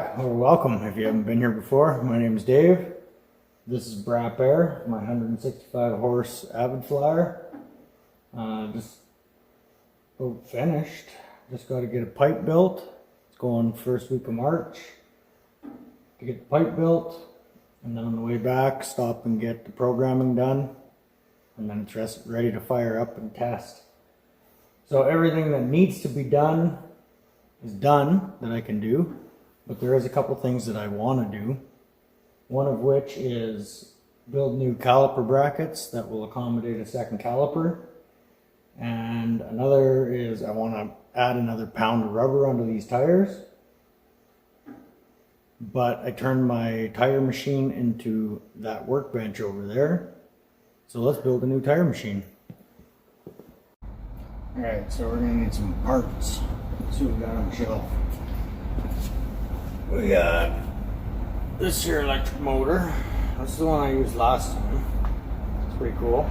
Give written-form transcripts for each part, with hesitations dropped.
back, or welcome if you haven't been here before. My name is Dave. This is braaappair, my 165 horse AvidFlyer. Just about finished. Just got to get a pipe built. It's going first week of March to get the pipe built, and then on the way back stop and get the programming done, and then it's ready to fire up and test. So everything that needs to be done is done that I can do. But there is a couple things that I want to do. One of which is build new caliper brackets that will accommodate a second caliper. And another is I want to add another pound of rubber onto these tires. But I turned my tire machine into that workbench over there. So let's build a new tire machine. Alright, so we're going to need some parts. Let's see what we got on the shelf. We got this here electric motor. That's the one I used last time. It's pretty cool.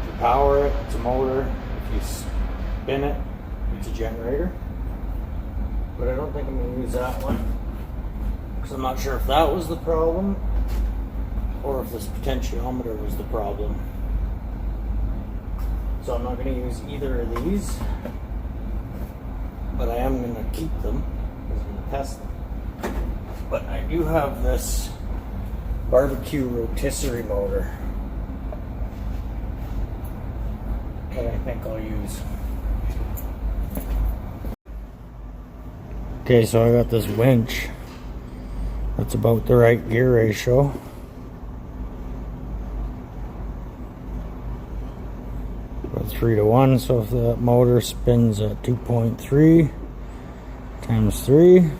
If you power it, it's a motor. If you spin it, it's a generator. But I don't think I'm going to use that one, because I'm not sure if that was the problem or if this potentiometer was the problem. So I'm not going to use either of these, but I am going to keep them because I'm going to test them. But I do have this barbecue rotisserie motor that I think I'll use. Okay, so I got this winch that's about the right gear ratio. About 3:1, so if the motor spins at 2.3 times 3,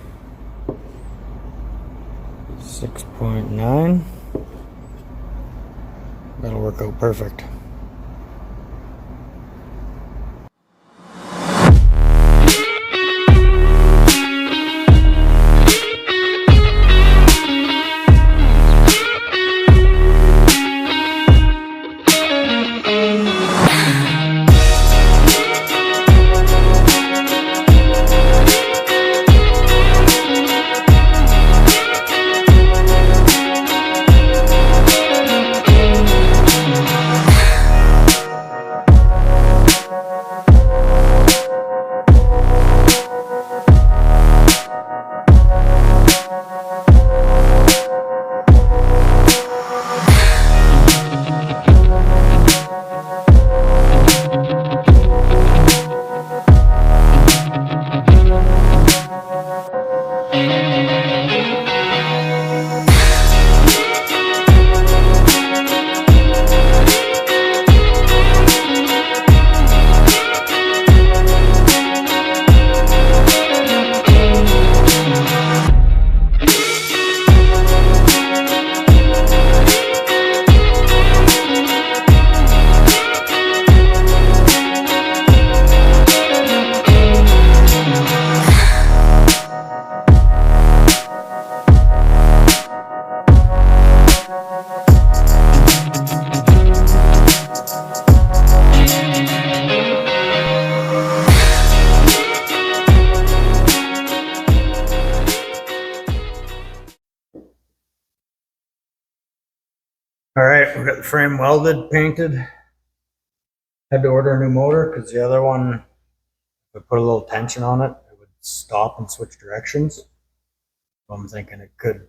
6.9, that'll work out perfect. Alright, we got the frame welded, painted. Had to order a new motor because the other one, if I put a little tension on it, it would stop and switch directions. So I'm thinking it could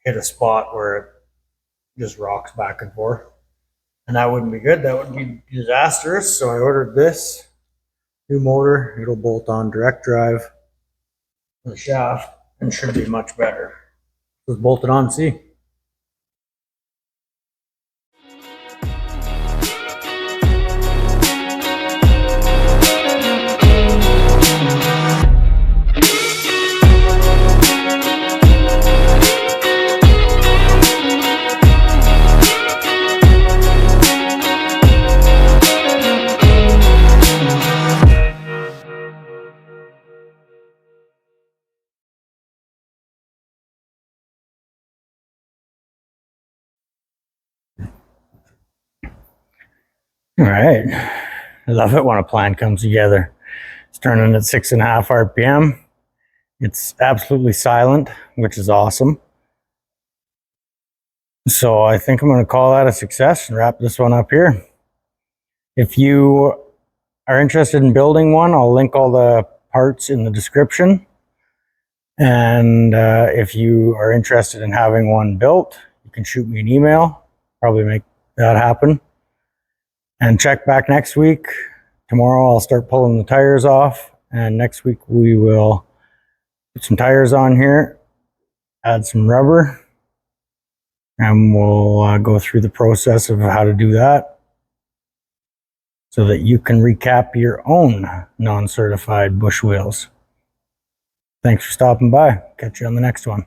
hit a spot where it just rocks back and forth. And that wouldn't be good, that would be disastrous. So I ordered this new motor. It'll bolt on direct drive the shaft and should be much better. Let's bolt it on, see. All right, I love it when a plan comes together. It's turning at 6.5 RPM. It's absolutely silent, which is awesome. So I think I'm going to call that a success and wrap this one up here. If you are interested in building one, I'll link all the parts in the description. And if you are interested in having one built, you can shoot me an email. Probably make that happen. And check back next week. Tomorrow I'll start pulling the tires off. And next week we will put some tires on here, add some rubber, and we'll go through the process of how to do that so that you can recap your own non-certified bush wheels. Thanks for stopping by. Catch you on the next one.